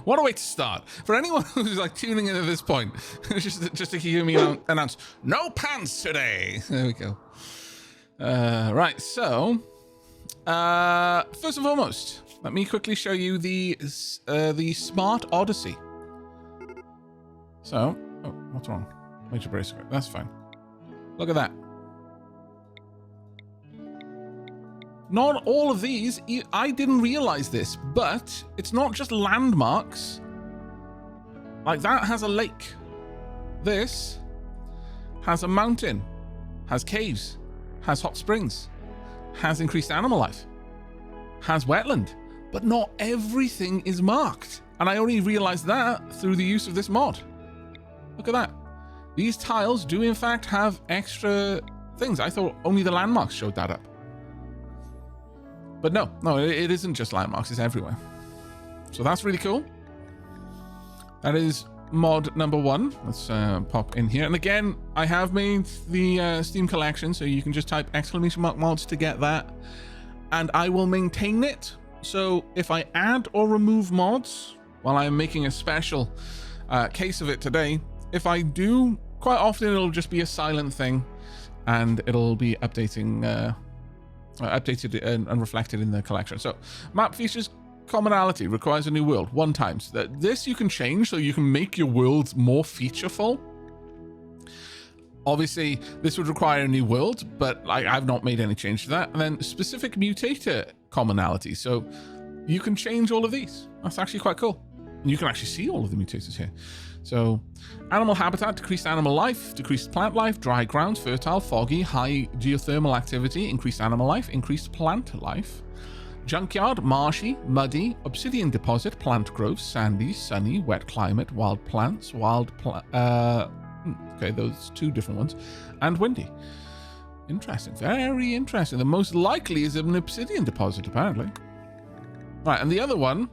What a way to start. For anyone who's like tuning in at this point, just to hear me announce, no pants today. There we go. Right, so first and foremost, let me quickly show you the smart Odyssey. So, oh, what's wrong? Major brace. That's fine. Look at that. Not all of these, I didn't realize this, but it's not just landmarks. Like that has a lake. This has a mountain, has caves, has hot springs, has increased animal life, has wetland, but not everything is marked. And I only realized that through the use of this mod. Look at that. These tiles do in fact have extra things. I thought only the landmarks showed that up. But no, it isn't just landmarks, it's everywhere. So that's really cool. That is mod number 1. Let's pop in here. And again, I have made the Steam collection, so you can just type !mods to get that. And I will maintain it. So if I add or remove mods, while I'm making a special case of it today, if I do, quite often it'll just be a silent thing, and it'll be updated and reflected in the collection. So map features commonality, requires a new world 1 time. So this you can change, so you can make your worlds more featureful. Obviously this would require a new world, but I've not made any change to that. And then specific mutator commonality, so you can change all of these. That's actually quite cool. And you can actually see all of the mutators here. So animal habitat, decreased animal life, decreased plant life, dry grounds, fertile, foggy, high geothermal activity, increased animal life, increased plant life. Junkyard, marshy, muddy, obsidian deposit, plant growth, sandy, sunny, wet climate, wild plants, okay, those 2 different ones, and windy. Interesting, very interesting. The most likely is an obsidian deposit, apparently. Right, and the other one,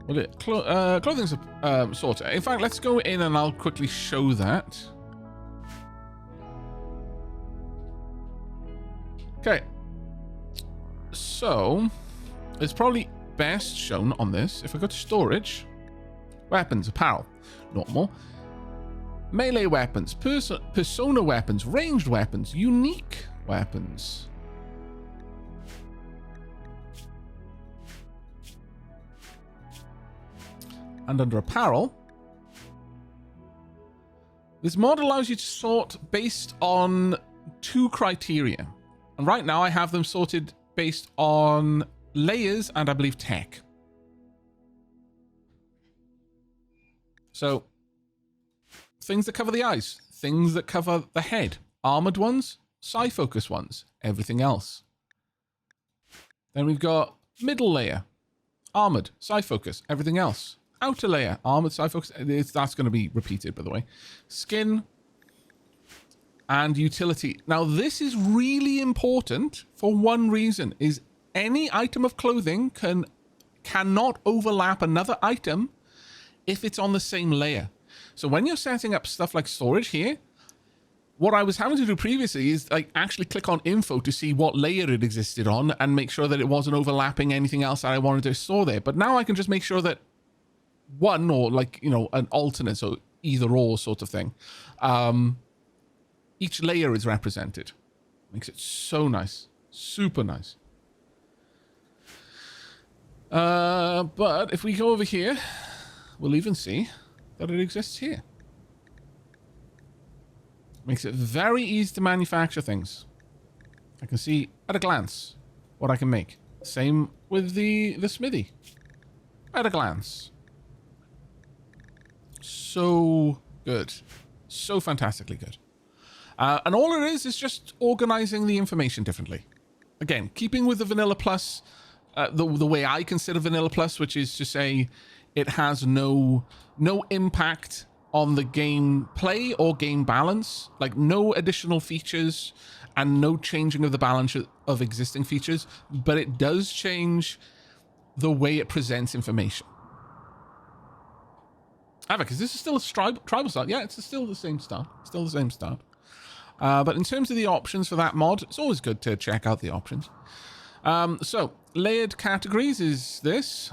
well, clothing's a sorter. In fact, let's go in and I'll quickly show that. Okay. So, it's probably best shown on this. If I go to storage, weapons, apparel, normal. Melee weapons, persona weapons, ranged weapons, unique weapons. And under apparel, this mod allows you to sort based on 2 criteria. And right now I have them sorted based on layers and I believe tech. So things that cover the eyes, things that cover the head, armored ones, psi-focus ones, everything else. Then we've got middle layer, armored, psi-focus, everything else. Outer layer, armored, psi-focus, that's going to be repeated, by the way. Skin and utility. Now, this is really important for one reason, is any item of clothing cannot overlap another item if it's on the same layer. So when you're setting up stuff like storage here, what I was having to do previously is like actually click on info to see what layer it existed on and make sure that it wasn't overlapping anything else that I wanted to store there. But now I can just make sure that one, or like, you know, an alternate, so either or sort of thing. Each layer is represented. Makes it so nice. Super nice. But if we go over here, we'll even see that it exists here. Makes it very easy to manufacture things. I can see at a glance what I can make. Same with the smithy. At a glance. So good. So fantastically good. And all it is just organizing the information differently. Again, keeping with the Vanilla Plus, the way I consider Vanilla Plus, which is to say it has no impact on the gameplay or game balance, like no additional features and no changing of the balance of existing features, but it does change the way it presents information. Aavak, is this still a tribal start? Yeah, it's still the same start. Still the same start. But in terms of the options for that mod, it's always good to check out the options. So, layered categories is this.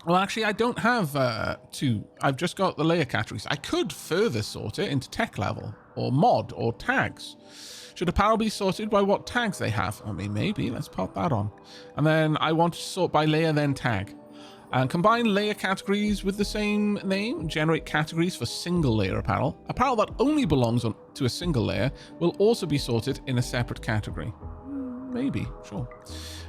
Well, actually, I don't have two. I've just got the layer categories. I could further sort it into tech level, or mod, or tags. Should apparel be sorted by what tags they have? I mean, maybe. Let's pop that on. And then I want to sort by layer, then tag. And combine layer categories with the same name. Generate categories for single layer apparel. Apparel that only belongs to a single layer will also be sorted in a separate category. Maybe, sure.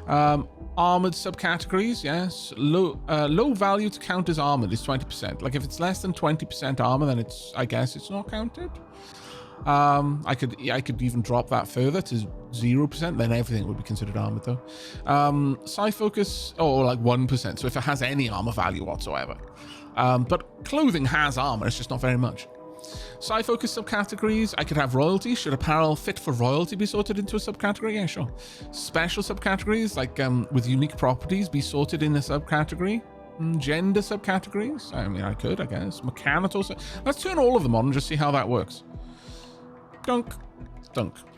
Armored subcategories, yes. Low value to count as armored is 20%. Like if it's less than 20% armor, then I guess it's not counted. I could even drop that further to 0%, then everything would be considered armored though. Sci focus, or like 1%, so if it has any armor value whatsoever. But clothing has armor, it's just not very much. Sci focus subcategories, I could have royalty. Should apparel fit for royalty be sorted into a subcategory? Yeah, sure. Special subcategories, like with unique properties, be sorted in a subcategory. Gender subcategories, I mean, I could, I guess. Mechanical, let's turn all of them on and just see how that works. Dunk.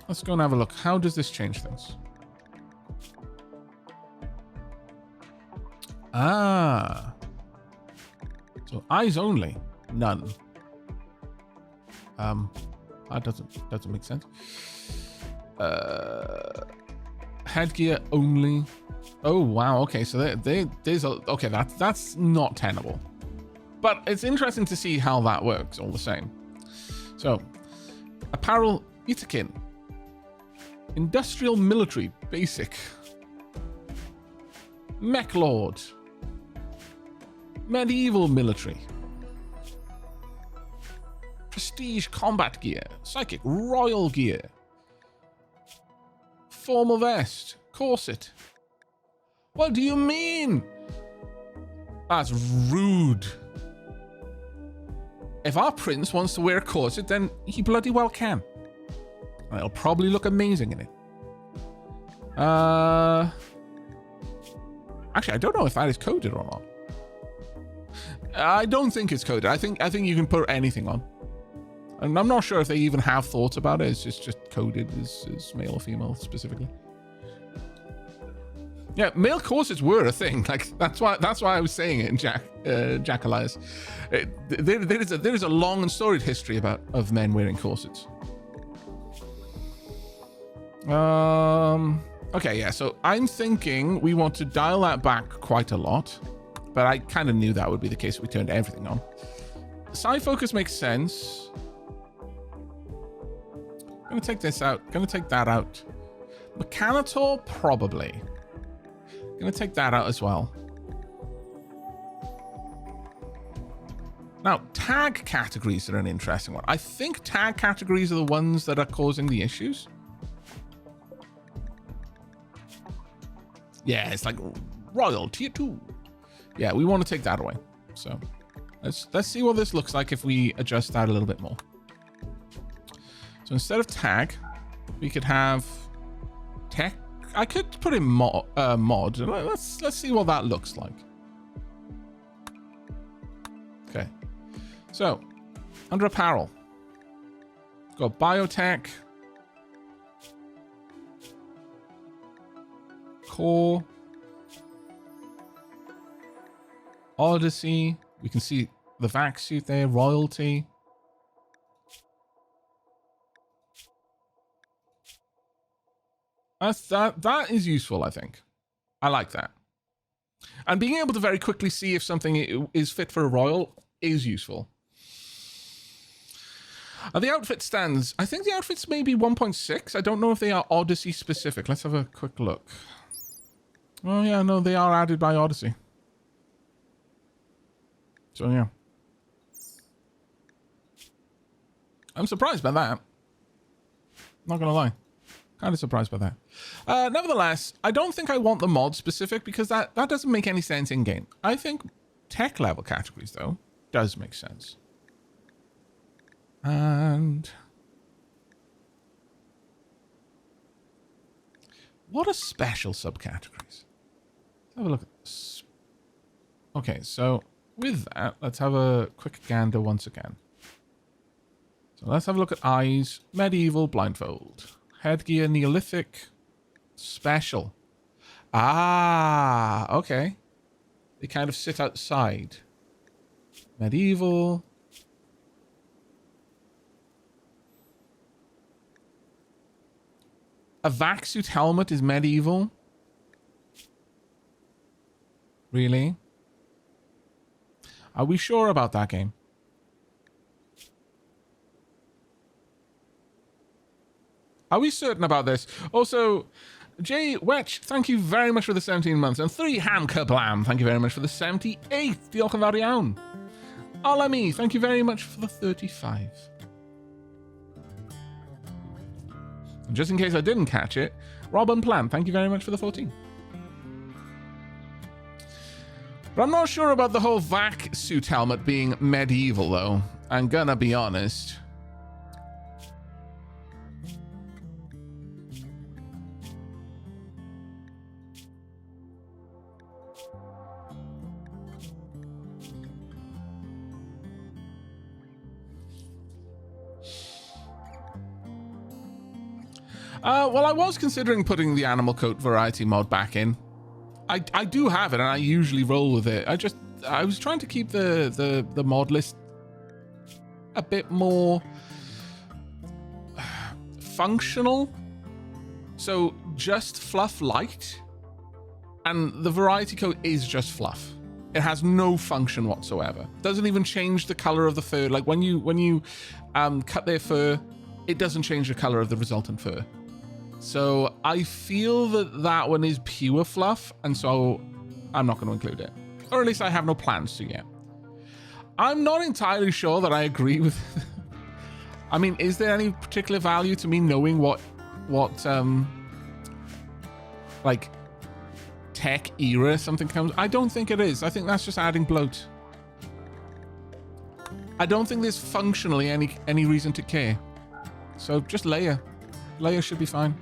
Let's go and have a look. How does this change things? Ah. So eyes only. None. That doesn't make sense. Headgear only. Oh wow. Okay, so there's okay. That's not tenable, but it's interesting to see how that works all the same. So, apparel Itakin, industrial military basic, mech lord, medieval military. Prestige combat gear, psychic royal gear, formal vest, corset. What do you mean? That's rude. If our prince wants to wear a corset, then he bloody well can. And it'll probably look amazing in it. Actually, I don't know if that is coded or not. I don't think it's coded. I think you can put anything on. And I'm not sure if they even have thought about it. It's just coded as male or female specifically. Yeah, male corsets were a thing. Like that's why I was saying it in Jack Elias. There is a long and storied history of men wearing corsets. Okay, yeah. So I'm thinking we want to dial that back quite a lot, but I kind of knew that would be the case if we turned everything on. Sci focus makes sense. Gonna take this out. Gonna take that out. Mechanical, probably. Gonna take that out as well. Now, tag categories are an interesting one. I think tag categories are the ones that are causing the issues. Yeah, it's like Royal Tier 2. Yeah, we want to take that away. So let's see what this looks like if we adjust that a little bit more. So instead of tag, we could have tech. I could put in mod. Let's see what that looks like. Okay. So under apparel, got biotech, core, Odyssey. We can see the vac suit there, royalty. That is useful, I think. I like that. And being able to very quickly see if something is fit for a royal is useful. The outfit stands. I think the outfits may be 1.6. I don't know if they are Odyssey specific. Let's have a quick look. Oh yeah, no, they are added by Odyssey. So yeah. I'm surprised by that. Not gonna lie. Kind of surprised by that. Nevertheless, I don't think I want the mod specific because that doesn't make any sense in game. I think tech level categories though does make sense. And what are special subcategories? Let's have a look at this. Okay, so with that, let's have a quick gander once again. So let's have a look at eyes, medieval, blindfold. Headgear, Neolithic, special. Ah, okay. They kind of sit outside. Medieval. A vac suit helmet is medieval. Really? Are we sure about that game? Are we certain about this? Also, Jay Wetch, thank you very much for the 17 months. And 3 Ham Kablam, thank you very much for the 78th. Diolch yn fawr iawn. Alami, thank you very much for the 35. And just in case I didn't catch it, Robin Plan, thank you very much for the 14. But I'm not sure about the whole vac suit helmet being medieval, though. I'm gonna be honest. Well, I was considering putting the animal coat variety mod back in. I do have it, and I usually roll with it. I was trying to keep the mod list a bit more functional. So just fluff light, and the variety coat is just fluff. It has no function whatsoever. Doesn't even change the color of the fur. Like when you cut their fur, it doesn't change the color of the resultant fur. So I feel that one is pure fluff, and so I'm not going to include it. Or at least I have no plans to yet. I'm not entirely sure that I agree with... I mean, is there any particular value to me knowing what like, tech era something comes? I don't think it is. I think that's just adding bloat. I don't think there's functionally any reason to care. So just layer. Layer should be fine.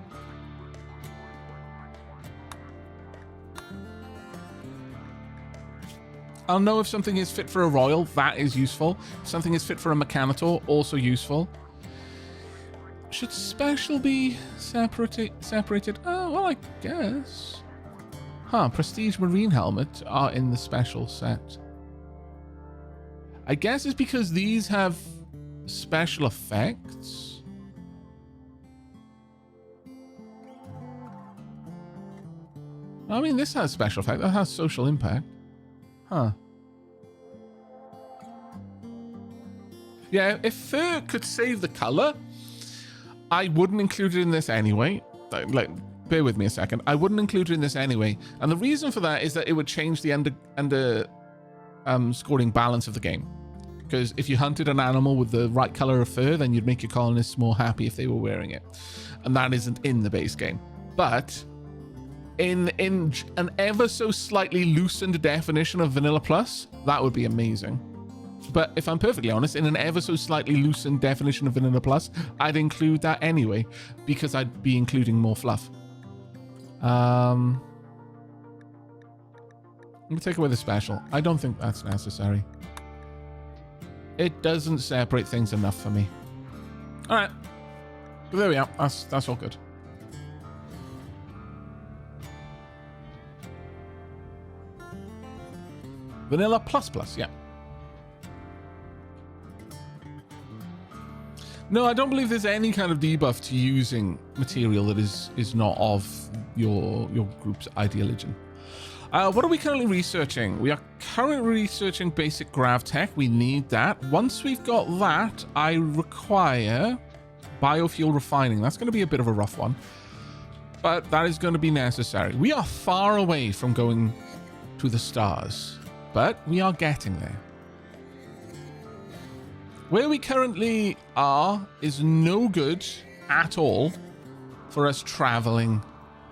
I'll know if something is fit for a royal. That is useful. If something is fit for a mechanitor, also useful. Should special be separated? Oh, well, I guess. Huh, prestige marine helmet are in the special set. I guess it's because these have special effects. I mean, this has special effect. That has social impact. Huh. Yeah, if fur could save the color, I wouldn't include it in this anyway. Like, bear with me a second. I wouldn't include it in this anyway. And the reason for that is that it would change the scoring balance of the game. Because if you hunted an animal with the right color of fur, then you'd make your colonists more happy if they were wearing it. And that isn't in the base game. But in an ever so slightly loosened definition of Vanilla Plus, that would be amazing. But if I'm perfectly honest, in an ever so slightly loosened definition of Vanilla Plus, I'd include that anyway, because I'd be including more fluff. Let me take away the special. I don't think that's necessary. It doesn't separate things enough for me. All right. But there we are. That's all good. Vanilla Plus Plus, yeah. No, I don't believe there's any kind of debuff to using material that is not of your group's ideology. What are we currently researching? We are currently researching basic grav tech. We need that. Once we've got that, I require biofuel refining. That's going to be a bit of a rough one, but that is going to be necessary. We are far away from going to the stars, but we are getting there. Where we currently are is no good at all for us traveling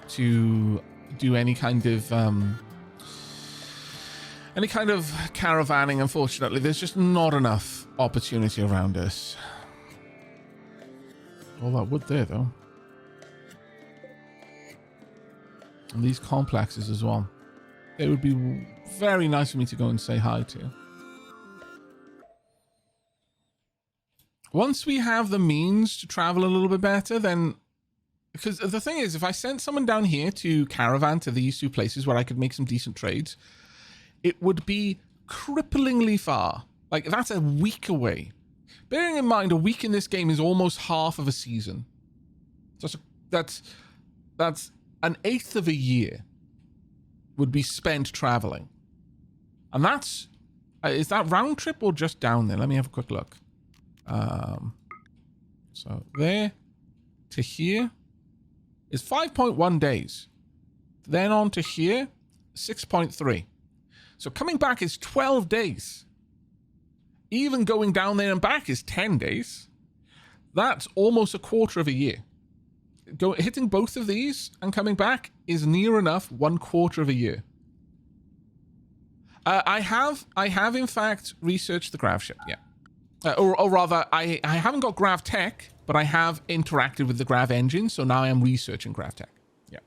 to do any kind of caravanning. Unfortunately, there's just not enough opportunity around us. All that wood there, though. And these complexes as well. It would be very nice for me to go and say hi to. Once we have the means to travel a little bit better, then... Because the thing is, if I sent someone down here to caravan to these two places where I could make some decent trades, it would be cripplingly far. Like, that's a week away. Bearing in mind, a week in this game is almost half of a season. So that's an eighth of a year would be spent traveling. And that's... is that round trip or just down there? Let me have a quick look. So there to here is 5.1 days. Then on to here, 6.3. So coming back is 12 days. Even going down there and back is 10 days. That's almost a quarter of a year. Hitting both of these and coming back is near enough 1/4 of a year. I have in fact researched the grav ship, yeah. Or rather, I haven't got grav tech, but I have interacted with the grav engine, so now I am researching grav tech. Yeah.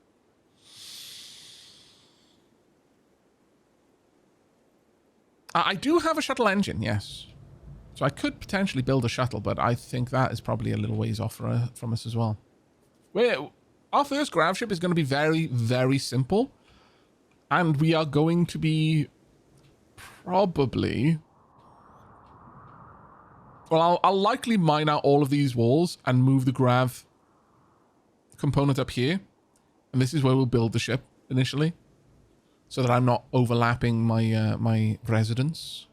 I do have a shuttle engine, yes. So I could potentially build a shuttle, but I think that is probably a little ways off from us as well. Our first grav ship is going to be very, very simple. And we are going to be probably... Well, I'll likely mine out all of these walls and move the grav component up here. And this is where we'll build the ship initially. So that I'm not overlapping my my residence.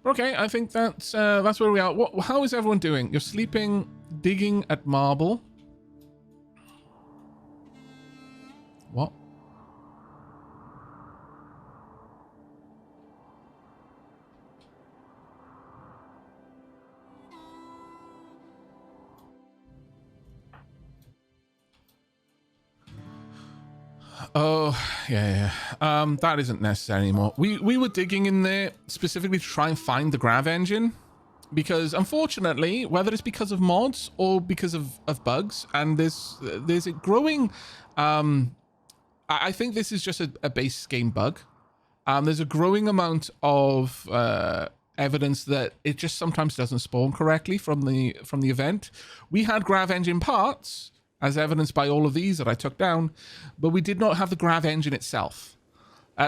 Okay, I think that's where we are. How is everyone doing? You're sleeping, digging at marble. What? Oh, yeah. That isn't necessary anymore. We were digging in there specifically to try and find the grav engine. Because, unfortunately, whether it's because of mods or because of bugs, and there's a growing... I think this is just a base game bug. There's a growing amount of evidence that it just sometimes doesn't spawn correctly from the event. We had grav engine parts, as evidenced by all of these that I took down, but we did not have the grav engine itself.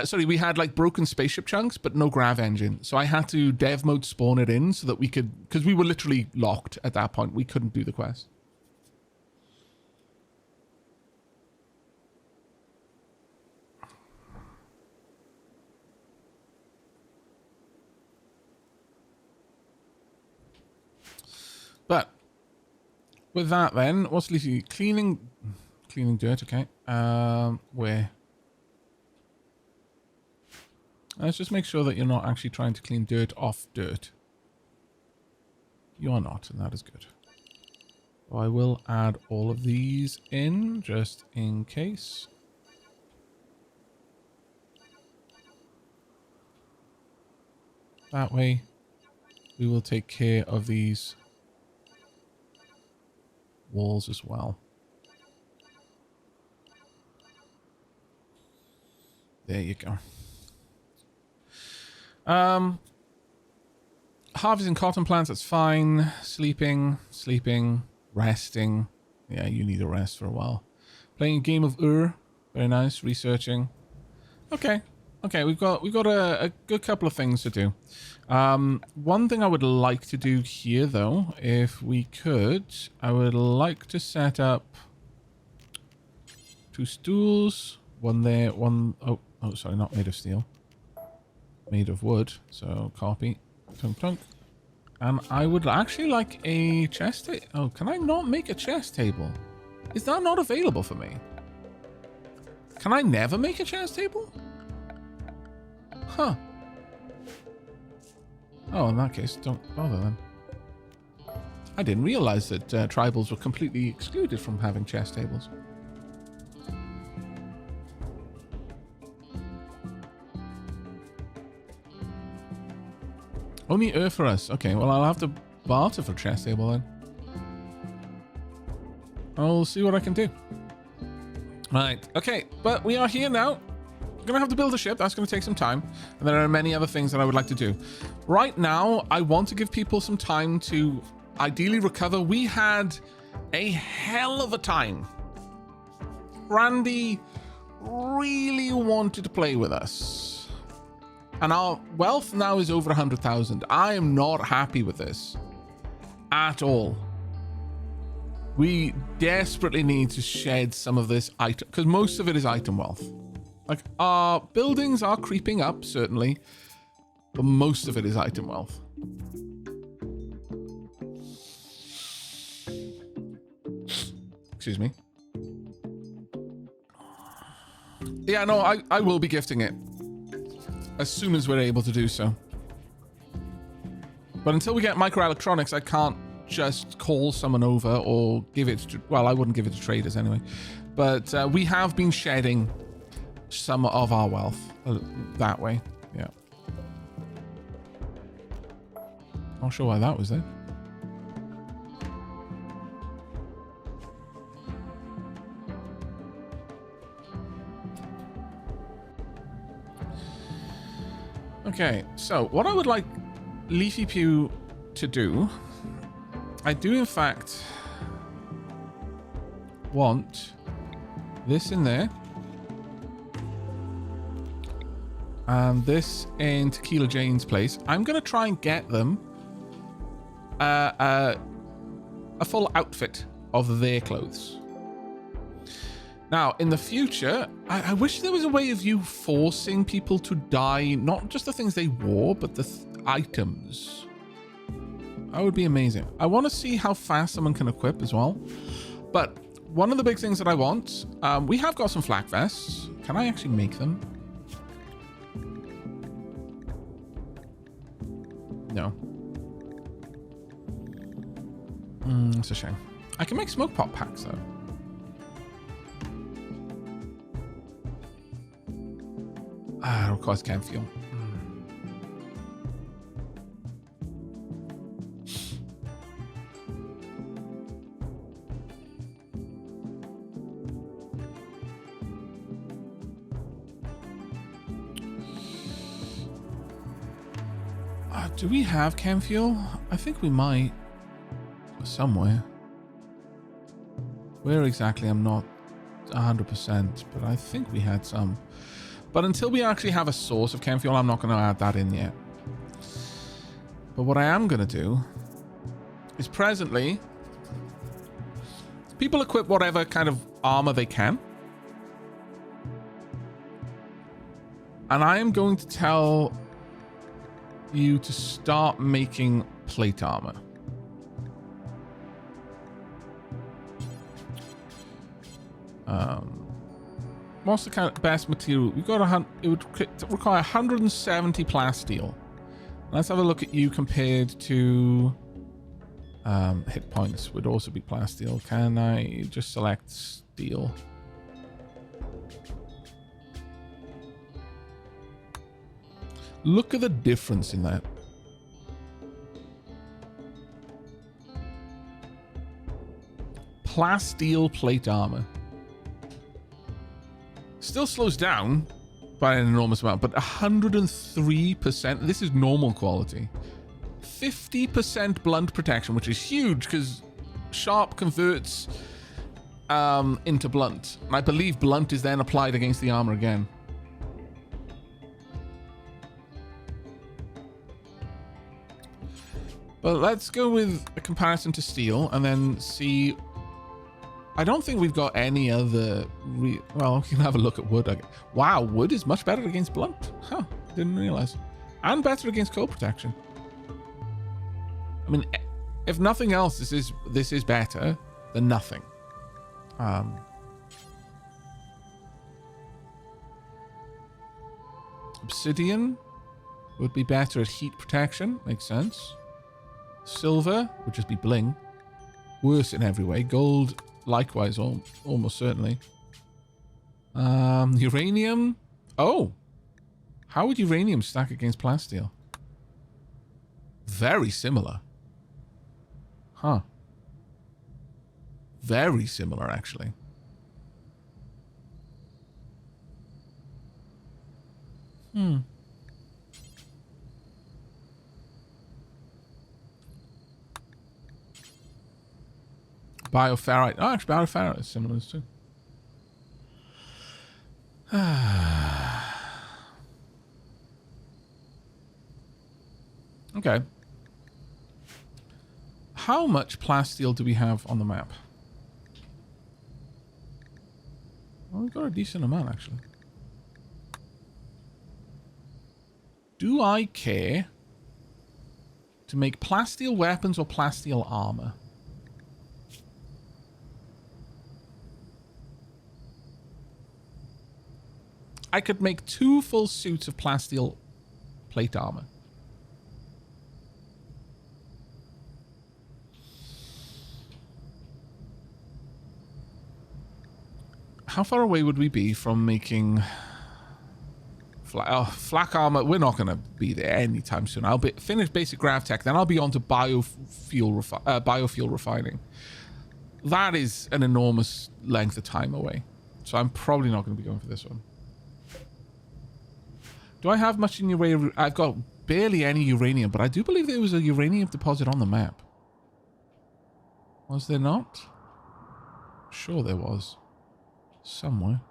Sorry, we had like broken spaceship chunks, but no grav engine. So I had to dev mode spawn it in so that we could, because we were literally locked at that point. We couldn't do the quest. But with that then, what's Lizzie? Cleaning dirt, okay. Where? Let's just make sure that you're not actually trying to clean dirt off dirt. You are not, and that is good. So I will add all of these in, just in case. That way, we will take care of these walls as well. There you go. Harvesting cotton plants, that's fine. Sleeping, resting. Yeah, you need a rest for a while. Playing a game of Ur. Very nice. Researching. Okay, we've got a good couple of things to do. One thing I would like to do here, though, if we could, I would like to set up 2 stools. One there, one... Oh, sorry, not made of steel. Made of wood, so copy. Tunk, tunk. And I would actually like a chest table. Oh, can I not make a chest table? Is that not available for me? Can I never make a chest table? Huh. Oh, in that case, don't bother then. I didn't realize that tribals were completely excluded from having chest tables. Only Earth for us. Okay, well, I'll have to barter for chest table then. I'll see what I can do. Right, okay, but we are here now. We're going to have to build a ship. That's going to take some time. And there are many other things that I would like to do. Right now, I want to give people some time to ideally recover. We had a hell of a time. Randy really wanted to play with us. And our wealth now is over 100,000. I am not happy with this at all. We desperately need to shed some of this item, because most of it is item wealth. Like, our buildings are creeping up, certainly, but most of it is item wealth. Excuse me. Yeah, no, I will be gifting it as soon as we're able to do so. But until we get microelectronics, I can't just call someone over or give it to... Well, I wouldn't give it to traders anyway. But we have been shedding some of our wealth that way. Yeah. Not sure why that was there. Okay, so what I would like Leafy Pew to do, I do in fact want this in there, and this in Tequila Jane's place. I'm going to try and get them a full outfit of their clothes. Now, in the future, I wish there was a way of you forcing people to dye not just the things they wore, but the items. That would be amazing. I want to see how fast someone can equip as well. But one of the big things that I want, we have got some flak vests. Can I actually make them? No. That's a shame. I can make smoke pop packs, though. Ah, of course, can fuel. Do we have chem fuel? I think we might. Somewhere. Where exactly, I'm not 100%, but I think we had some. But until we actually have a source of chem fuel, I'm not going to add that in yet. But what I am going to do is presently, people equip whatever kind of armor they can. And I am going to tell you to start making plate armor. What's the kind of best material? We've got it would require 170 plasteel. Let's have a look at you compared to hit points. Would also be plasteel. Can I just select steel? Look at the difference in that. Plasteel plate armor. Still slows down by an enormous amount, but 103%. This is normal quality. 50% blunt protection, which is huge because sharp converts into blunt. And I believe blunt is then applied against the armor again. But let's go with a comparison to steel and then see. I don't think we've got any other... Well, we can have a look at wood. Wow, wood is much better against blunt. Huh, didn't realize. And better against cold protection. I mean, if nothing else, this is better than nothing. Obsidian would be better at heat protection. Makes sense. Silver would just be bling. Worse in every way. Gold... Likewise, almost certainly. Uranium. Oh. How would uranium stack against plasteel? Very similar. Huh. Very similar, actually. Bioferrite. Oh, actually, bioferrite is similar too. Okay. How much plasteel do we have on the map? Well, we've got a decent amount, actually. Do I care to make plasteel weapons or plasteel armor? I could make 2 full suits of plasteel plate armor. How far away would we be from making flak armor? We're not going to be there anytime soon. I'll finish basic grav tech, then I'll be on to biofuel refining. That is an enormous length of time away. So I'm probably not going to be going for this one. Do I have much in uranium? I've got barely any uranium, but I do believe there was a uranium deposit on the map. Was there not? Sure there was. Somewhere.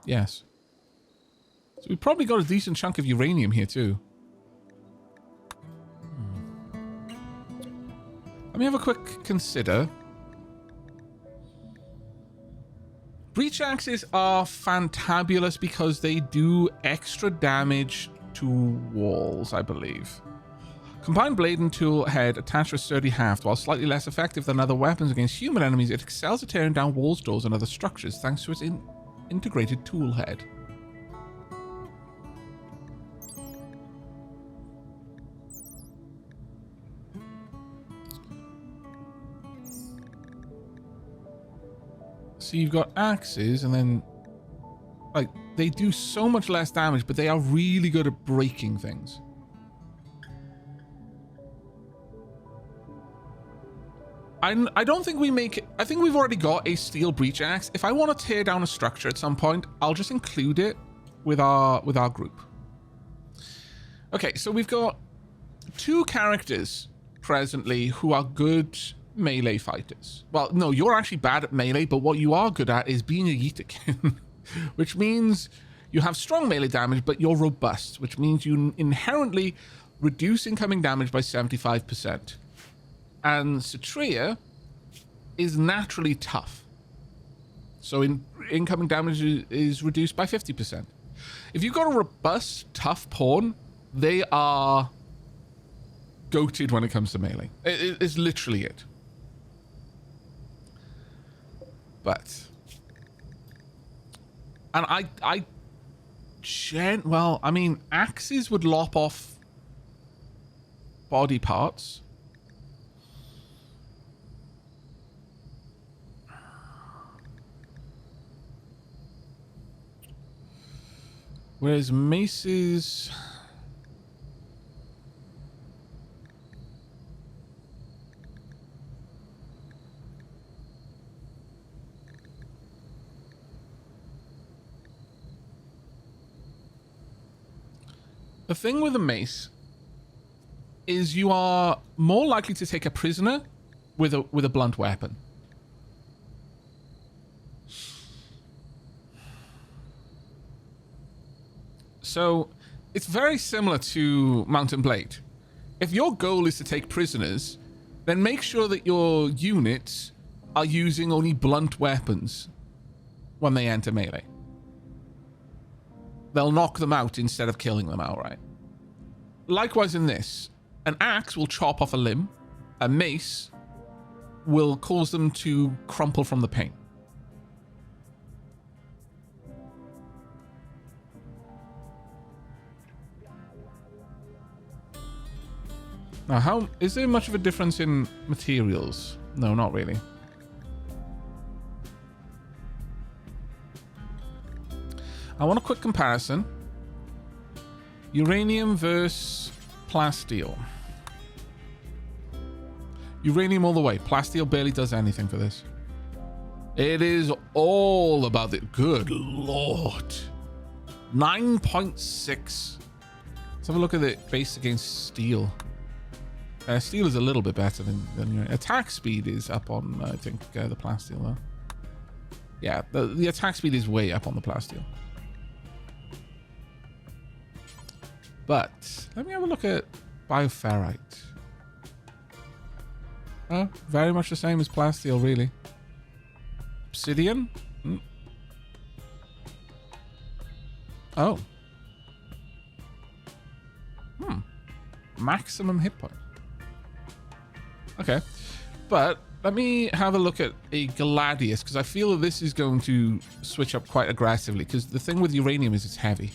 Yes. So we probably got a decent chunk of uranium here too. Let me have a quick consider. Breach axes are fantabulous because they do extra damage to walls, I believe. Combined blade and tool head attached to a sturdy haft. While slightly less effective than other weapons against human enemies, it excels at tearing down walls, doors, and other structures thanks to its integrated tool head. So you've got axes, and then, like, they do so much less damage, but they are really good at breaking things. I don't think we make it. I think we've already got a steel breach axe. If I want to tear down a structure at some point, I'll just include it with our group. Okay, so we've got 2 characters presently who are good melee fighters. Well, no, you're actually bad at melee, but what you are good at is being a Yeetikin, which means you have strong melee damage, but you're robust, which means you inherently reduce incoming damage by 75%. And Satria is naturally tough. So incoming damage is reduced by 50%. If you've got a robust, tough pawn, they are goated when it comes to melee. It's literally it. But... And well, I mean, axes would lop off body parts. Whereas maces... The thing with a mace is you are more likely to take a prisoner with a blunt weapon. So it's very similar to Mountain Blade. If your goal is to take prisoners, then make sure that your units are using only blunt weapons when they enter melee. They'll knock them out instead of killing them outright. Likewise in this, an axe will chop off a limb, a mace will cause them to crumple from the pain. Now, is there much of a difference in materials? No, not really. I want a quick comparison. Uranium versus plasteel. Uranium all the way. Plasteel barely does anything for this. It is all about it. Good lord. 9.6. Let's have a look at the base against steel. Steel is a little bit better than your attack speed is up on, I think, the plasteel though. Yeah, the attack speed is way up on the plasteel. But let me have a look at bioferrite. Oh, very much the same as plasteel, really. Obsidian? Oh. Maximum hit point. Okay. But let me have a look at a Gladius, because I feel that this is going to switch up quite aggressively, because the thing with uranium is it's heavy.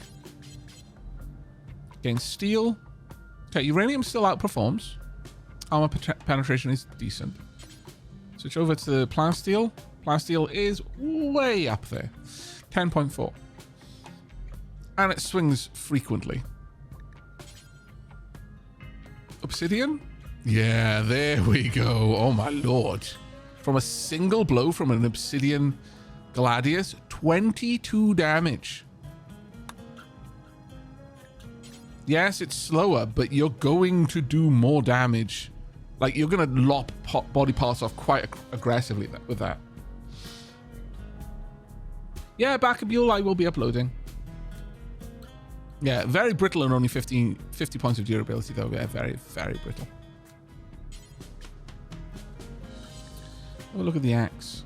Against steel. Okay, uranium still outperforms. Armor penetration is decent. Switch over to plasteel. Plasteel is way up there. 10.4. And it swings frequently. Obsidian? Yeah, there we go. Oh my lord. From a single blow from an obsidian Gladius, 22 damage. Yes, it's slower, but you're going to do more damage. Like, you're going to lop body parts off quite aggressively with that. Yeah, Backabule I will be uploading. Yeah, very brittle and only 50 points of durability, though. Yeah, very, very brittle. Have a look at the axe.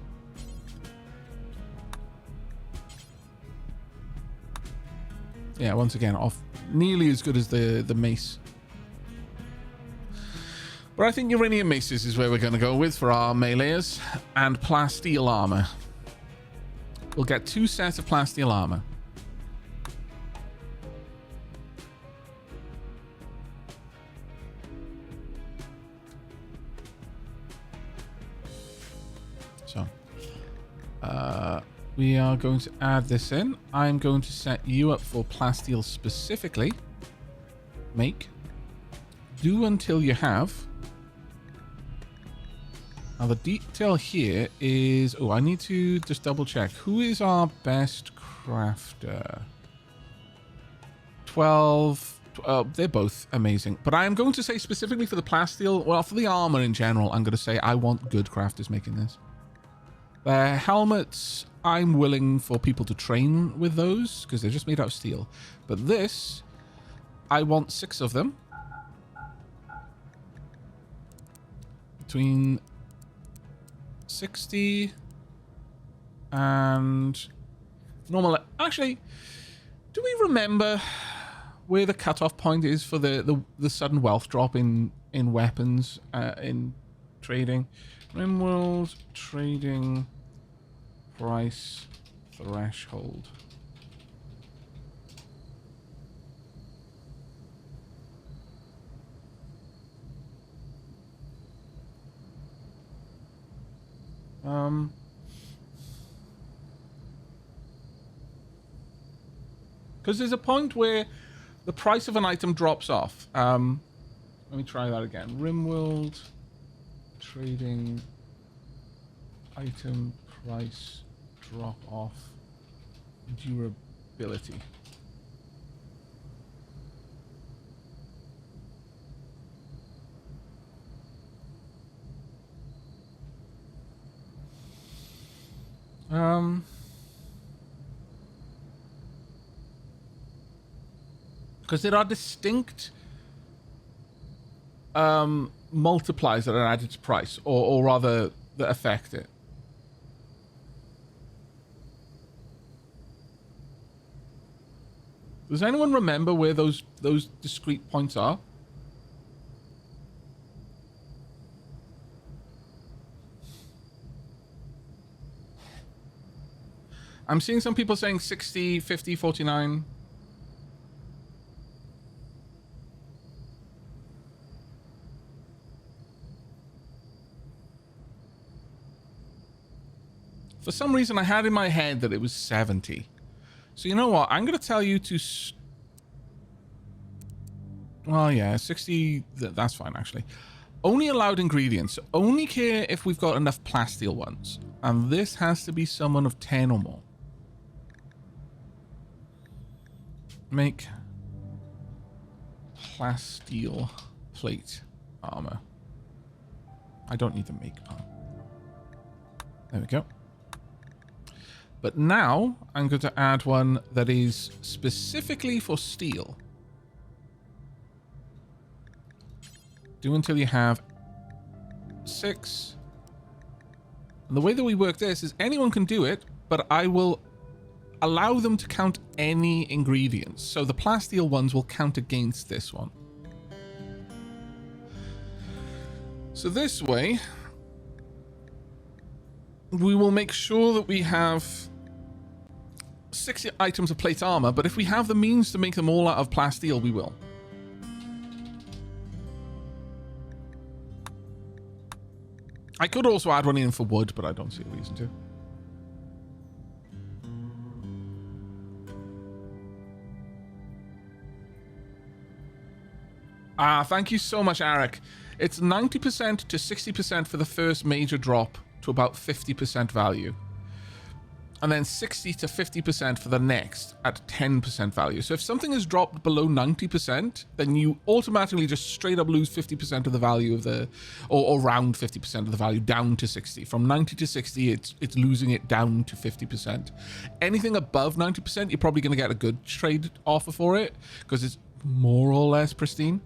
Yeah, once again, off nearly as good as the mace. But I think uranium maces is where we're going to go with for our melees. And plasteel armor. We'll get 2 sets of plasteel armor. So, we are going to add this in. I'm going to set you up for plasteel specifically. Make. Do until you have. Now the detail here is... Oh, I need to just double check. Who is our best crafter? 12... they're both amazing. But I am going to say specifically for the plasteel... Well, for the armor in general, I'm going to say I want good crafters making this. The helmets, I'm willing for people to train with those because they're just made out of steel. But this, I want 6 of them. Between 60 and normal. Actually, do we remember where the cutoff point is for the sudden wealth drop in weapons in trading? RimWorld trading price threshold. Because there's a point where the price of an item drops off. Let me try that again. RimWorld trading item price drop off durability. Because there are distinct multipliers that are added to price, or rather that affect it. Does anyone remember where those discrete points are? I'm seeing some people saying 60, 50, 49. For some reason, I had in my head that it was 70. So you know what? I'm going to tell you to... Well, yeah, 60... That's fine, actually. Only allowed ingredients. Only care if we've got enough plasteel ones. And this has to be someone of 10 or more. Make plasteel plate armor. I don't need to make armor. There we go. But now I'm going to add one that is specifically for steel. Do until you have 6. And the way that we work this is anyone can do it, but I will allow them to count any ingredients. So the plasteel ones will count against this one. So this way, we will make sure that we have 60 items of plate armor, but if we have the means to make them all out of plasteel, we will. I could also add one in for wood, but I don't see a reason to. Thank you so much, Aavak. It's 90% to 60% for the first major drop to about 50% value. And then 60 to 50% for the next at 10% value. So if something is dropped below 90%, then you automatically just straight up lose 50% of the value of the, or around 50% of the value down to 60. From 90 to 60, it's losing it down to 50%. Anything above 90%, you're probably going to get a good trade offer for it because it's more or less pristine.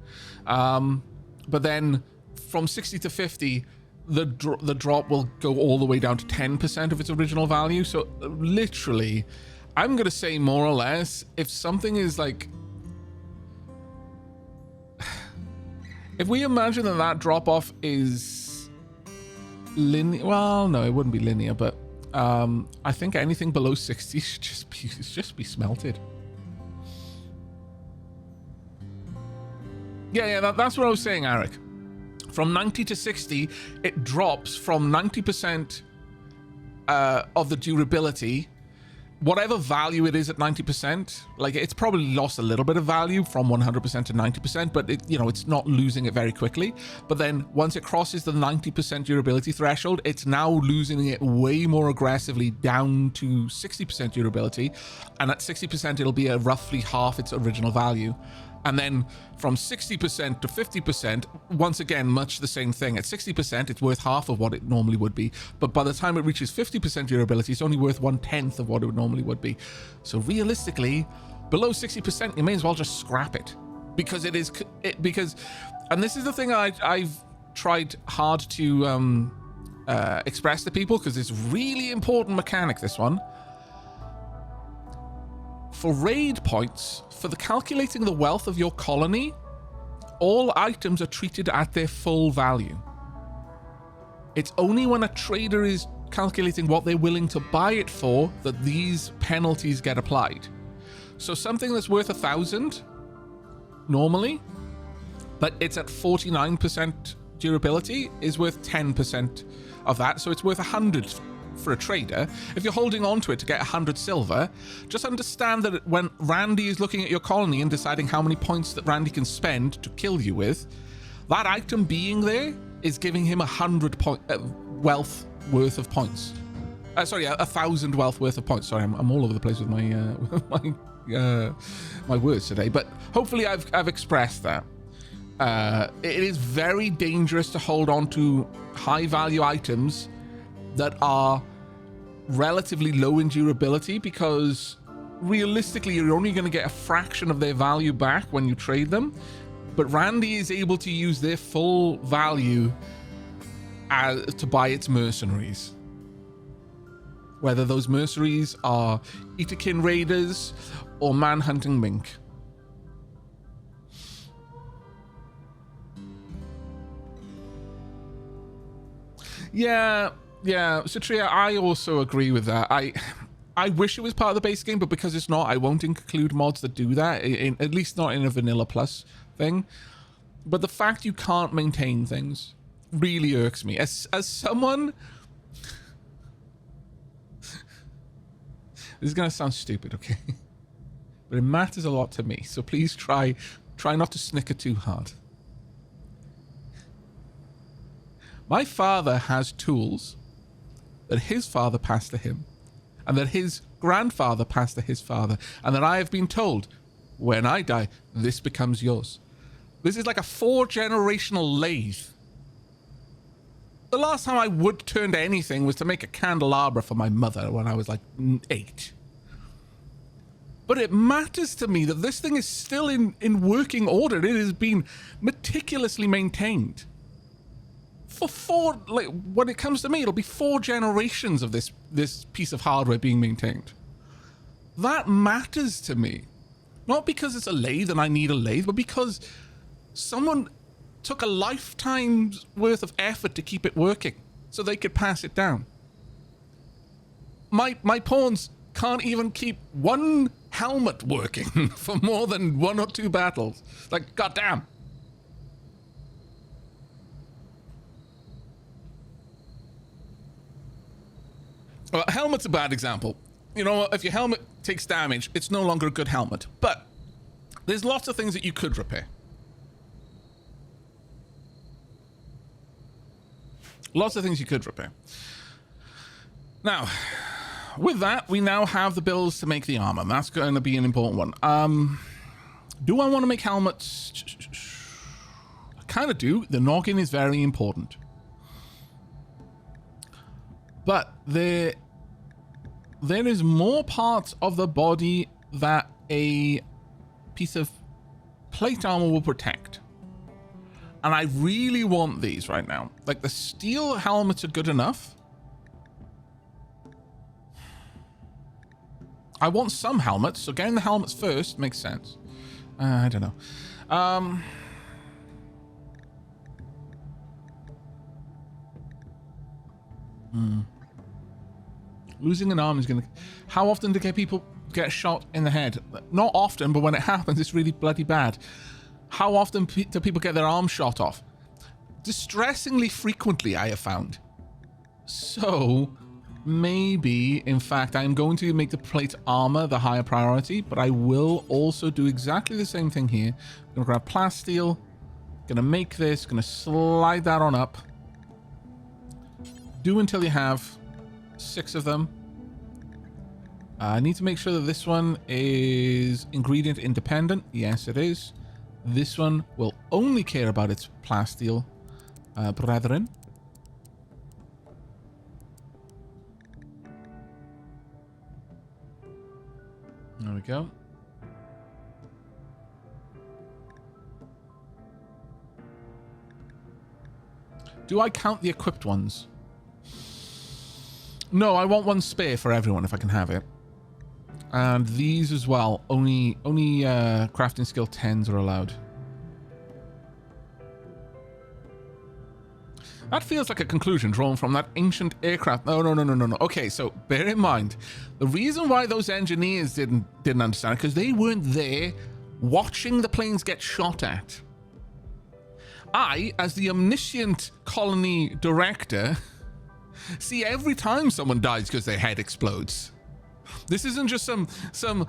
But then from 60 to 50, the drop will go all the way down to 10% of its original value. So literally, I'm going to say more or less, if something is like... If we imagine that that drop-off is linear... Well, no, it wouldn't be linear, but I think anything below 60 should just be smelted. Yeah, that's what I was saying, Aavak. From 90 to 60, it drops from 90% of the durability, whatever value it is at 90%. Like, it's probably lost a little bit of value from 100% to 90%, but it's not losing it very quickly. But then once it crosses the 90% durability threshold, it's now losing it way more aggressively down to 60% durability. And at 60%, it'll be roughly half its original value. And then from 60% to 50%, once again, much the same thing. At 60%, it's worth half of what it normally would be. But by the time it reaches 50% durability, it's only worth 1/10 of what it normally would be. So realistically, below 60%, you may as well just scrap it. Because it is... And this is the thing I've tried hard to express to people, because it's really important mechanic, this one. For raid points, for the calculating the wealth of your colony, all items are treated at their full value. It's only when a trader is calculating what they're willing to buy it for that these penalties get applied. So something that's worth 1,000 normally, but it's at 49% durability, is worth 10% of that. So it's worth 100 for a trader. If you're holding on to it to get 100 silver, just understand that when Randy is looking at your colony and deciding how many points that Randy can spend to kill you with, that item being there is giving him 100 wealth worth of points. Sorry, 1,000 wealth worth of points. Sorry, I'm all over the place with my my words today, but hopefully I've expressed that. It is very dangerous to hold on to high value items that are relatively low in durability, because realistically you're only going to get a fraction of their value back when you trade them. But Randy is able to use their full value to buy its mercenaries. Whether those mercenaries are Itakin raiders or manhunting mink. Yeah, Citria, I also agree with that. I wish it was part of the base game, but because it's not, I won't include mods that do that, at least not in a Vanilla Plus thing. But the fact you can't maintain things really irks me. As someone... This is going to sound stupid, okay? But it matters a lot to me, so please try not to snicker too hard. My father has tools that his father passed to him, and that his grandfather passed to his father, and that I have been told, when I die, this becomes yours. This is like a 4-generational lathe The last time I wood turned anything was to make a candelabra for my mother when I was like 8. But it matters to me that this thing is still in working order. It has been meticulously maintained. For 4, like, when it comes to me, it'll be 4 generations of this piece of hardware being maintained. That matters to me. Not because it's a lathe and I need a lathe, but because someone took a lifetime's worth of effort to keep it working so they could pass it down. My pawns can't even keep one helmet working for more than 1 or 2 battles. Like, goddamn. Well, helmet's a bad example. You know, if your helmet takes damage, it's no longer a good helmet. But there's lots of things that you could repair. Lots of things you could repair. Now, with that, we now have the builds to make the armor. That's going to be an important one. Do I want to make helmets? I kind of do. The noggin is very important. But there is more parts of the body that a piece of plate armor will protect. And I really want these right now. Like, the steel helmets are good enough. I want some helmets, so getting the helmets first makes sense. I don't know. Losing an arm is gonna... How often do people get shot in the head? Not often, but when it happens, it's really bloody bad. How often do people get their arm shot off? Distressingly frequently, I have found. So, maybe, in fact, I'm going to make the plate armor the higher priority, but I will also do exactly the same thing here. I'm gonna grab plasteel, gonna make this, gonna slide that on up. Do until you have 6 of them. I need to make sure that this one is ingredient independent. Yes, it is. This one will only care about its plasteel brethren. There we go. Do I count the equipped ones? No, I want one spare for everyone if I can have it. And these as well. Only crafting skill 10s are allowed. That feels like a conclusion drawn from that ancient aircraft. No. Okay, so bear in mind, the reason why those engineers didn't understand it, because they weren't there watching the planes get shot at. I, as the omniscient colony director, see every time someone dies because their head explodes. This isn't just some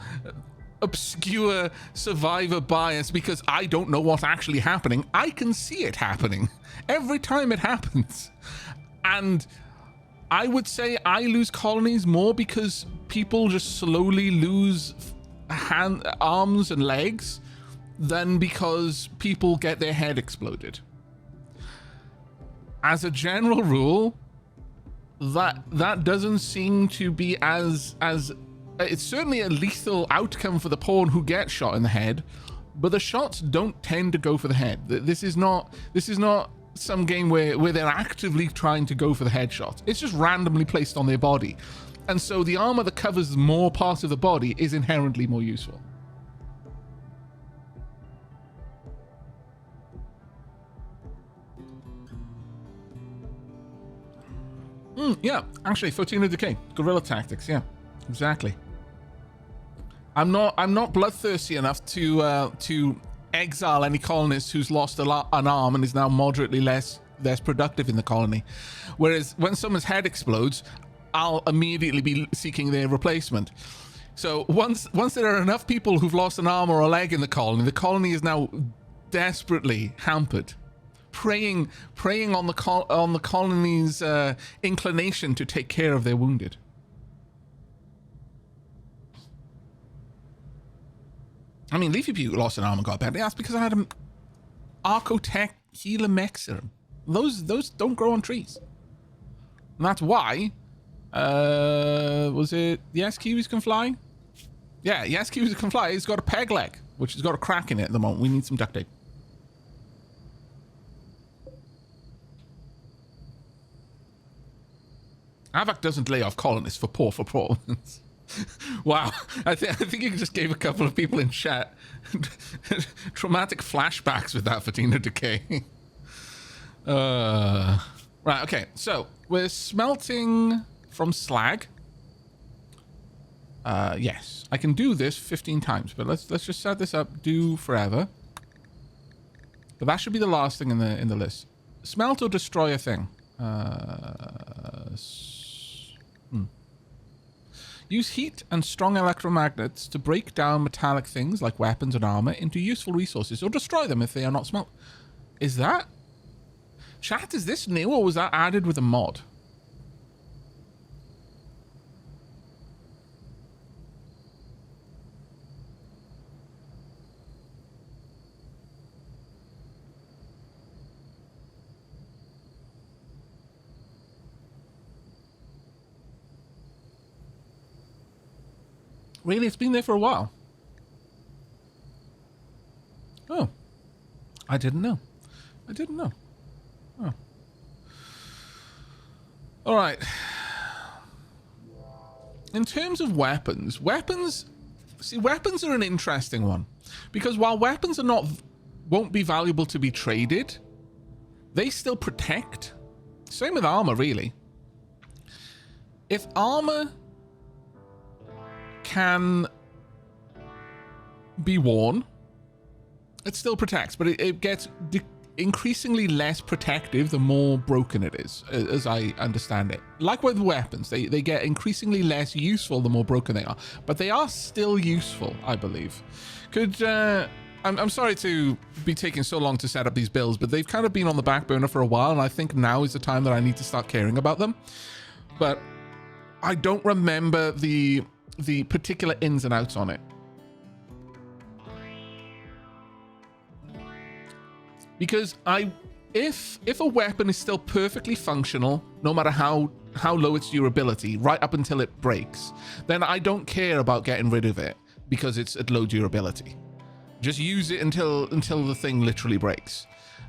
obscure survivor bias because I don't know what's actually happening. I can see it happening every time it happens. And I would say I lose colonies more because people just slowly lose arms and legs than because people get their head exploded. As a general rule, that doesn't seem to be as it's certainly a lethal outcome for the pawn who gets shot in the head, but the shots don't tend to go for the head. This is not some game where they're actively trying to go for the headshot. It's just randomly placed on their body. And so the armor that covers more parts of the body is inherently more useful. Yeah, actually, 14 of decay, guerrilla tactics. Yeah, exactly. I'm not bloodthirsty enough to exile any colonist who's lost an arm and is now moderately less productive in the colony. Whereas when someone's head explodes, I'll immediately be seeking their replacement. So once there are enough people who've lost an arm or a leg in the colony is now desperately hampered. Preying on the colony's inclination to take care of their wounded. I mean, Leafy Pew lost an arm and got badly. That's because I had an Archotech Healer Mech serum. Those don't grow on trees. And that's why, was it, yes, kiwis can fly? Yeah, yes, kiwis can fly. It's got a peg leg, which has got a crack in it at the moment. We need some duct tape. Aavak doesn't lay off colonists for poor performance. Wow, I think you just gave a couple of people in chat traumatic flashbacks with that Fatina decay. Right, okay, so we're smelting from slag. Yes, I can do this 15 times, but let's just set this up, do forever. But that should be the last thing in the list. Smelt or destroy a thing. Use heat and strong electromagnets to break down metallic things like weapons and armor into useful resources, or destroy them if they are not smelt. Is that... Chat, is this new, or was that added with a mod? Really? It's been there for a while. Oh. I didn't know. I didn't know. Oh. All right. In terms of weapons, see, weapons are an interesting one. Because while weapons are won't be valuable to be traded, they still protect. Same with armor, really. If armor can be worn, it still protects, but it gets increasingly less protective the more broken it is, as I understand it. Like with weapons, they get increasingly less useful the more broken they are, but they are still useful, I believe. I'm sorry to be taking so long to set up these builds, but they've kind of been on the back burner for a while, and I think now is the time that I need to start caring about them. But I don't remember the particular ins and outs on it. Because if a weapon is still perfectly functional, no matter how low its durability, right up until it breaks, then I don't care about getting rid of it because it's at low durability. Just use it until the thing literally breaks.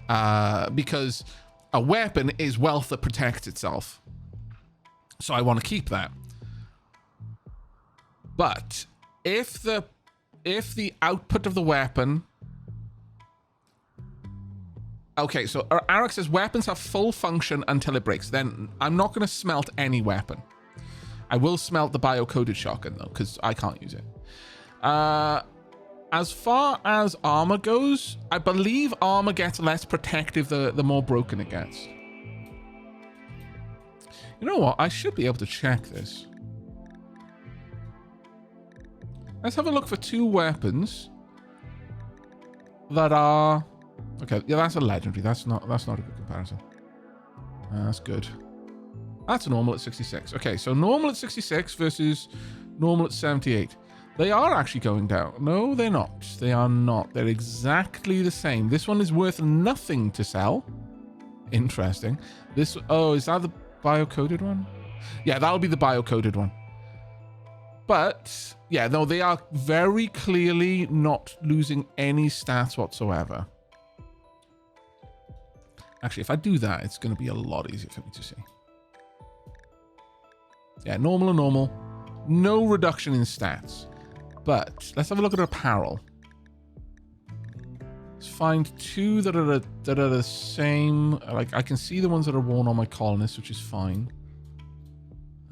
Because a weapon is wealth that protects itself. So I want to keep that. But if the output of the weapon... Okay, so Aavak says weapons have full function until it breaks. Then I'm not going to smelt any weapon. I will smelt the bio-coded shotgun, though, because I can't use it. As far as armor goes, I believe armor gets less protective the more broken it gets. You know what? I should be able to check this. Let's have a look for 2 weapons that are... Okay, yeah, that's a legendary. That's not a good comparison. That's good. That's normal at 66. Okay, so normal at 66 versus normal at 78. They are actually going down. No, they're not. They are not. They're exactly the same. This one is worth nothing to sell. Interesting. This... Oh, is that the bio-coded one? Yeah, that'll be the bio-coded one. But, yeah, no, they are very clearly not losing any stats whatsoever. Actually, if I do that, it's going to be a lot easier for me to see. Yeah, normal and normal. No reduction in stats. But let's have a look at apparel. Let's find 2 that are the same. Like, I can see the ones that are worn on my colonists, which is fine.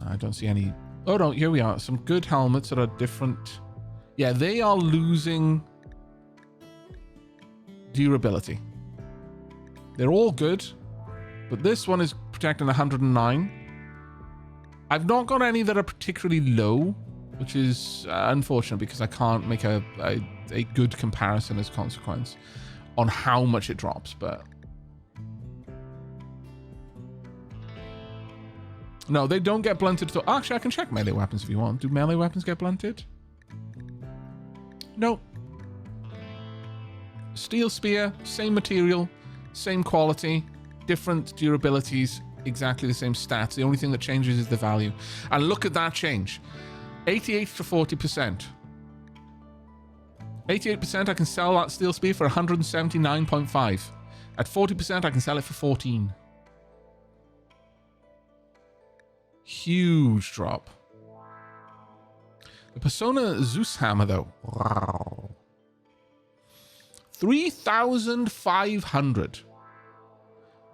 I don't see any... Oh, no, here we are. Some good helmets that are different. Yeah, they are losing durability. They're all good, but this one is protecting 109. I've not got any that are particularly low, which is unfortunate because I can't make a good comparison as a consequence on how much it drops, but... No, they don't get blunted at all. Actually, I can check melee weapons if you want. Do melee weapons get blunted? No. Steel spear, same material, same quality, different durabilities, exactly the same stats. The only thing that changes is the value. And look at that change. 88 to 40%. 88%, I can sell that steel spear for 179.5. At 40%, I can sell it for 14. Huge drop. The Persona Zeus Hammer, though. Wow. 3,500.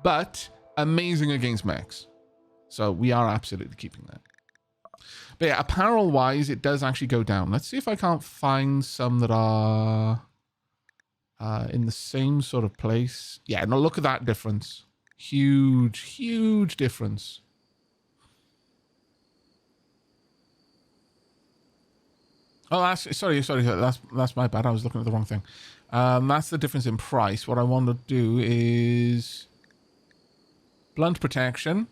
But amazing against mechs. So we are absolutely keeping that. But yeah, apparel-wise, it does actually go down. Let's see if I can't find some that are in the same sort of place. Yeah, no, look at that difference. Huge, huge difference. Oh, sorry. That's my bad. I was looking at the wrong thing. That's the difference in price. What I want to do is blunt protection.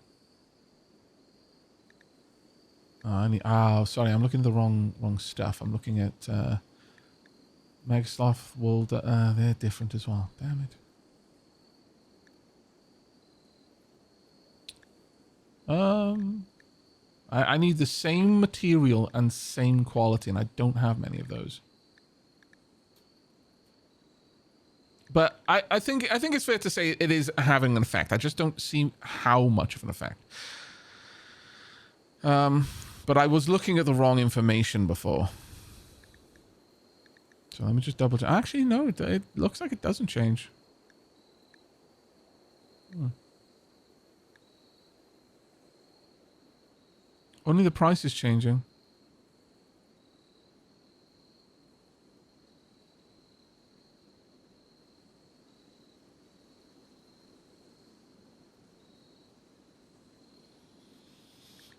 Oh, sorry. I'm looking at the wrong stuff. I'm looking at Megasloth wool. They're different as well. Damn it. I need the same material and same quality, and I don't have many of those. But I think it's fair to say it is having an effect. I just don't see how much of an effect. But I was looking at the wrong information before. So let me just double check. Actually, no, it looks like it doesn't change. Only the price is changing.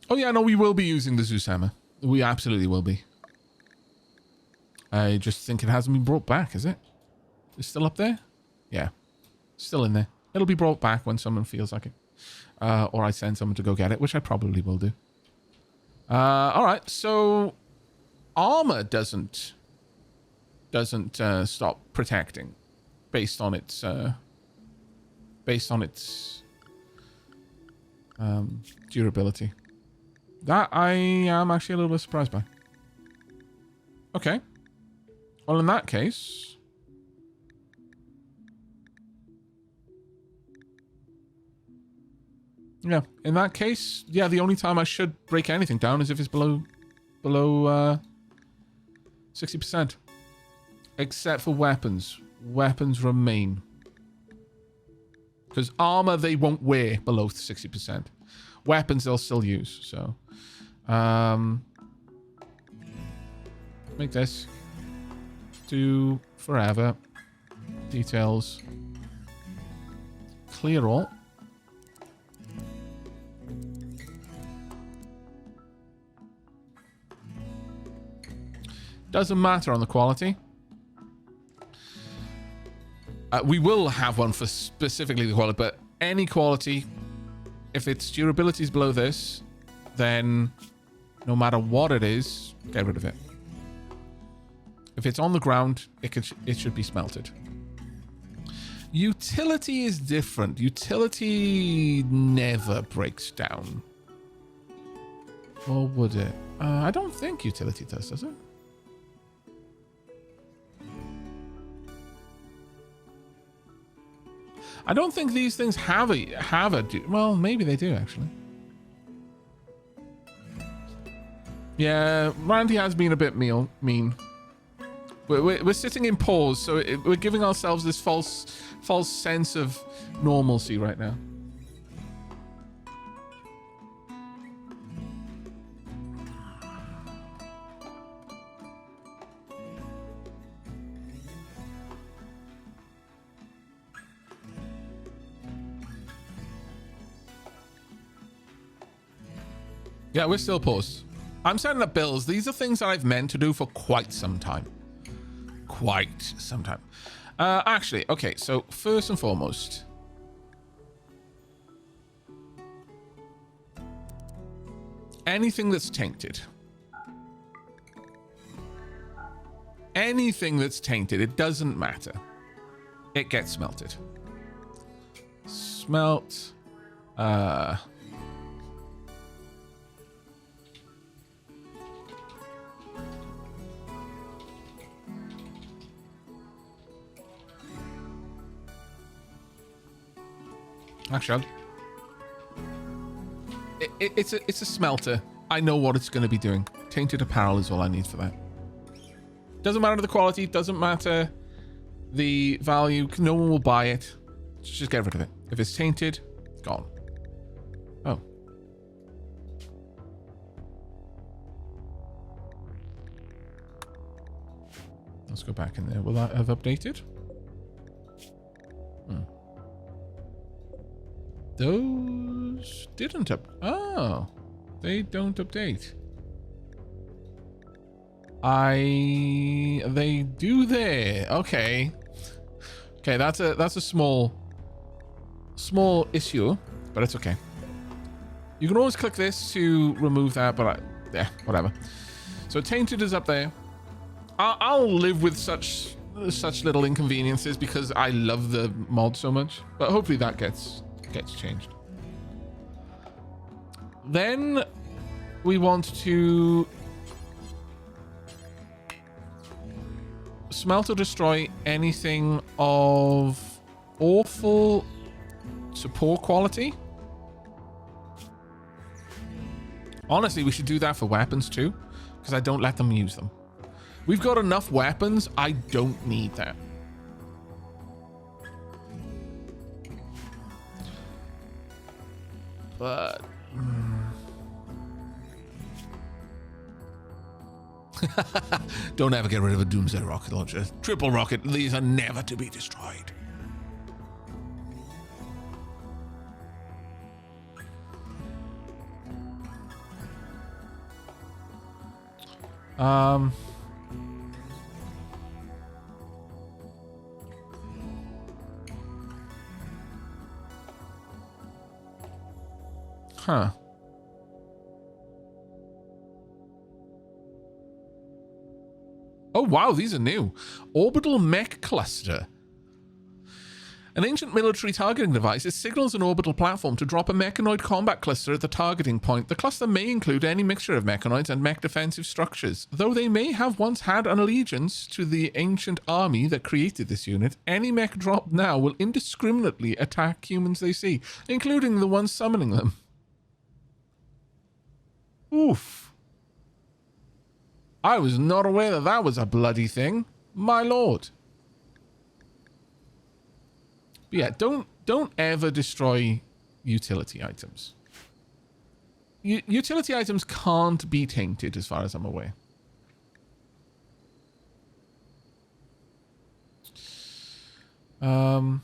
Oh yeah, no, we will be using the Zeus Hammer. We absolutely will be. I just think it hasn't been brought back, is it? It's still up there? Yeah. Still in there. It'll be brought back when someone feels like it. Or I send someone to go get it, which I probably will do. Alright, so armor doesn't stop protecting based on its durability. That I am actually a little bit surprised by. Okay. Well, in that case, yeah, the only time I should break anything down is if it's below 60%. Except for weapons. Weapons remain. Because armor they won't wear below 60%. Weapons they'll still use, so make this do forever. Details. Clear all. Doesn't matter on the quality. We will have one for specifically the quality, but any quality, if its durability is below this, then no matter what it is, get rid of it. If it's on the ground, it should be smelted. Utility is different. Utility never breaks down. Or would it? I don't think utility does it? I don't think these things have a well, maybe they do actually. Yeah, Randy has been a bit mean. We're sitting in pause, so we're giving ourselves this false sense of normalcy right now. Yeah, we're still paused. I'm setting up bills. These are things that I've meant to do for quite some time. Actually, okay, so first and foremost, anything that's tainted. Anything that's tainted, it doesn't matter. It gets smelted. Smelt. Actually, it's a smelter. I know what it's going to be doing. Tainted apparel is all I need for that. Doesn't matter the quality. Doesn't matter the value. No one will buy it. Just get rid of it. If it's tainted, it's gone. Oh. Let's go back in there. Will that have updated? Those didn't oh, they don't update. They do there. Okay. Okay, that's a small issue, but it's okay. You can always click this to remove that, but yeah, whatever. So tainted is up there. I'll live with such little inconveniences because I love the mod so much, but hopefully that gets changed. Then we want to smelt or destroy anything of awful to poor quality. Honestly, we should do that for weapons too, because I don't let them use them. We've got enough weapons. I don't need that. But don't ever get rid of a Doomsday rocket launcher. Triple rocket, these are never to be destroyed. Huh. Oh, wow, these are new. Orbital Mech Cluster. An ancient military targeting device, it signals an orbital platform to drop a mechanoid combat cluster at the targeting point. The cluster may include any mixture of mechanoids and mech defensive structures. Though they may have once had an allegiance to the ancient army that created this unit, any mech dropped now will indiscriminately attack humans they see, including the ones summoning them. Oof. I was not aware that that was a bloody thing. My lord. But yeah, don't ever destroy utility items. Utility items can't be tainted as far as I'm aware. But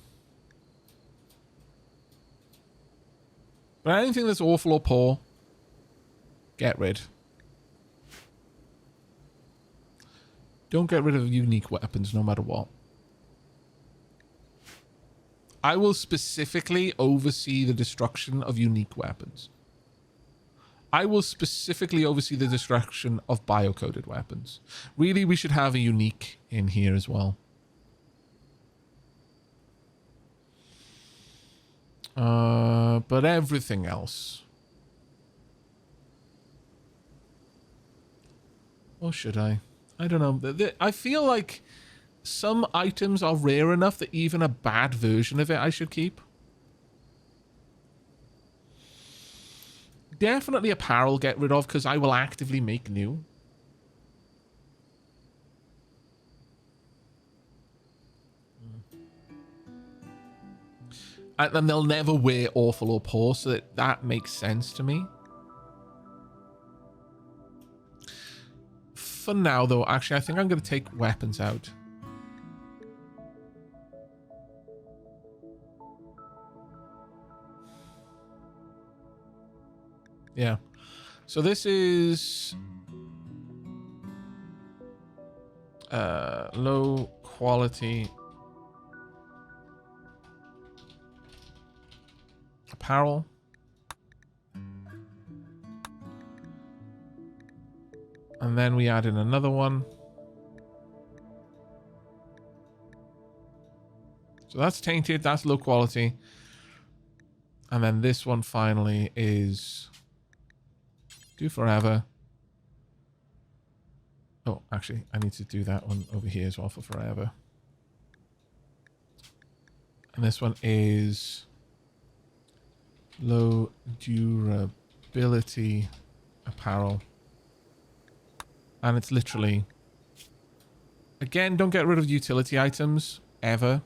anything that's awful or poor, get rid. Don't get rid of unique weapons no matter what. I will specifically oversee the destruction of unique weapons. I will specifically oversee the destruction of biocoded weapons. Really, we should have a unique in here as well. But everything else. Or should I? I don't know. I feel like some items are rare enough that even a bad version of it I should keep. Definitely apparel get rid of because I will actively make new. And then they'll never wear awful or poor, so that makes sense to me. For now, though, actually, I think I'm going to take weapons out. Yeah. So this is low quality apparel. And then we add in another one. So that's tainted, that's low quality. And then this one finally is do forever. Oh, actually, I need to do that one over here as well for forever. And this one is low durability apparel. And it's literally... Again, don't get rid of utility items, ever.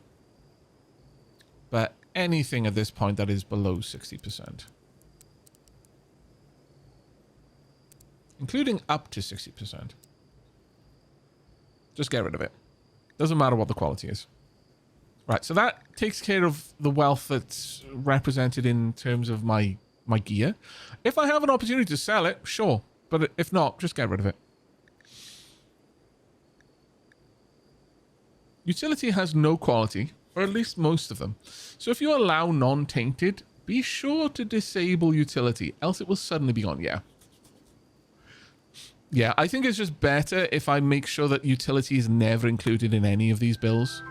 But anything at this point that is below 60%. Including up to 60%. Just get rid of it. Doesn't matter what the quality is. Right, so that takes care of the wealth that's represented in terms of my gear. If I have an opportunity to sell it, sure. But if not, just get rid of it. Utility has no quality, or at least most of them. So if you allow non-tainted, be sure to disable utility, else it will suddenly be gone. Yeah. Yeah, I think it's just better if I make sure that utility is never included in any of these bills.